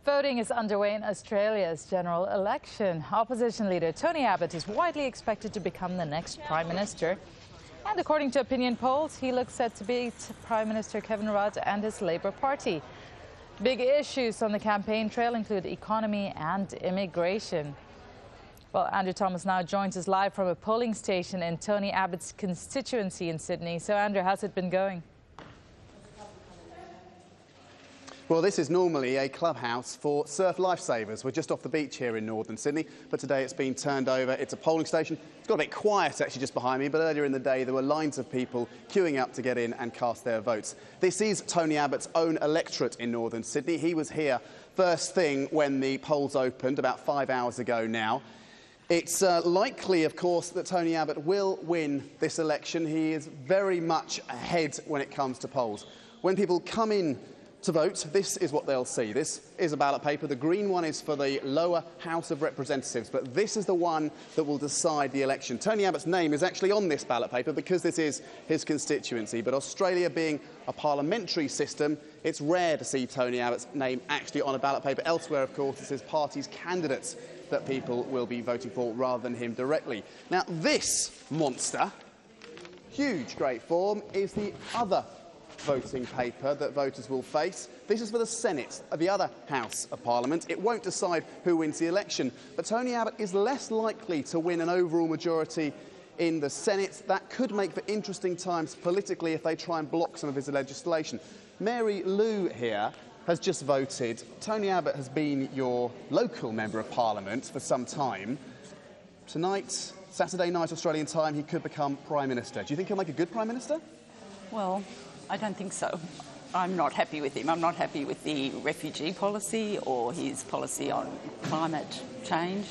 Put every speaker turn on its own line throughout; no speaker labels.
Voting is underway in Australia's general election. Opposition leader Tony Abbott is widely expected to become the next Prime Minister. And according to opinion polls, he looks set to beat Prime Minister Kevin Rudd and his Labour Party. Big issues on the campaign trail include economy and immigration. Well, Andrew Thomas now joins us live from a polling station in Tony Abbott's constituency in Sydney. So, Andrew, how's it been going?
Well, this is normally a clubhouse for surf lifesavers. We're just off the beach here in northern Sydney, but today it's been turned over. It's a polling station. It's got a bit quiet actually just behind me, but earlier in the day there were lines of people queuing up to get in and cast their votes. This is Tony Abbott's own electorate in northern Sydney. He was here first thing when the polls opened about 5 hours ago now. It's likely, of course, that Tony Abbott will win this election. He is very much ahead when it comes to polls. When people come in to vote, this is what they'll see. This is a ballot paper. The green one is for the lower House of Representatives, but this is the one that will decide the election. Tony Abbott's name is actually on this ballot paper because this is his constituency, but Australia being a parliamentary system, it's rare to see Tony Abbott's name actually on a ballot paper. Elsewhere, of course, it's his party's candidates that people will be voting for rather than him directly. Now, this monster, huge, great form, is the other voting paper that voters will face. This is for the Senate, the other House of Parliament. It won't decide who wins the election, but Tony Abbott is less likely to win an overall majority in the Senate. That could make for interesting times politically if they try and block some of his legislation. Mary Lou here has just voted. Tony Abbott has been your local Member of Parliament for some time. Tonight, Saturday night Australian time, he could become Prime Minister. Do you think he'll make a good Prime Minister?
Well, I don't think so. I'm not happy with him. I'm not happy with the refugee policy or his policy on climate change.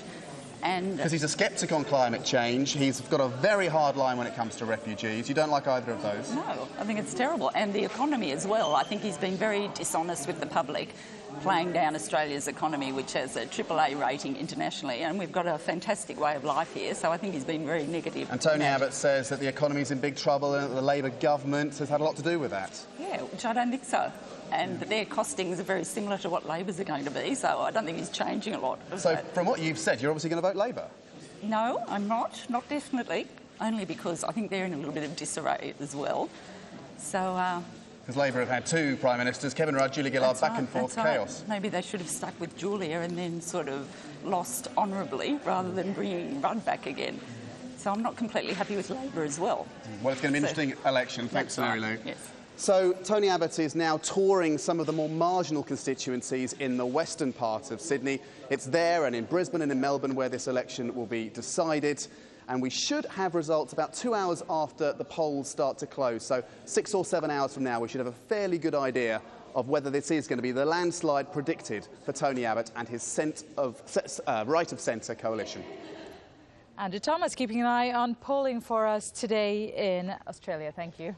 Because
he's a sceptic on climate change. He's got a very hard line when it comes to refugees. You don't like either of those?
No, I think it's terrible. And the economy as well. I think he's been very dishonest with the public, playing down Australia's economy, which has a AAA rating internationally. And we've got a fantastic way of life here, so I think he's been very negative.
And Tony Abbott says that the economy's in big trouble and that the Labour government has had a lot to do with that.
Yeah, which I don't think so. And their costings are very similar to what Labor's are going to be, so I don't think he's changing a lot.
So from what you've said, you're obviously going to vote Labour?
No, I'm not. Not definitely. Only because I think they're in a little bit of disarray as well. So,
because Labour have had two Prime Ministers, Kevin Rudd, Julia Gillard, back and forth chaos.
Right. Maybe they should have stuck with Julia and then sort of lost honourably rather than bringing Rudd back again. So I'm not completely happy with Labour as well.
Well, it's going to be an interesting election. Thanks, Mary Lou.
Yes.
So Tony Abbott is now touring some of the more marginal constituencies in the western part of Sydney. It's there and in Brisbane and in Melbourne where this election will be decided. And we should have results about 2 hours after the polls start to close. So 6 or 7 hours from now, we should have a fairly good idea of whether this is going to be the landslide predicted for Tony Abbott and his right of centre coalition.
Andrew Thomas keeping an eye on polling for us today in Australia. Thank you.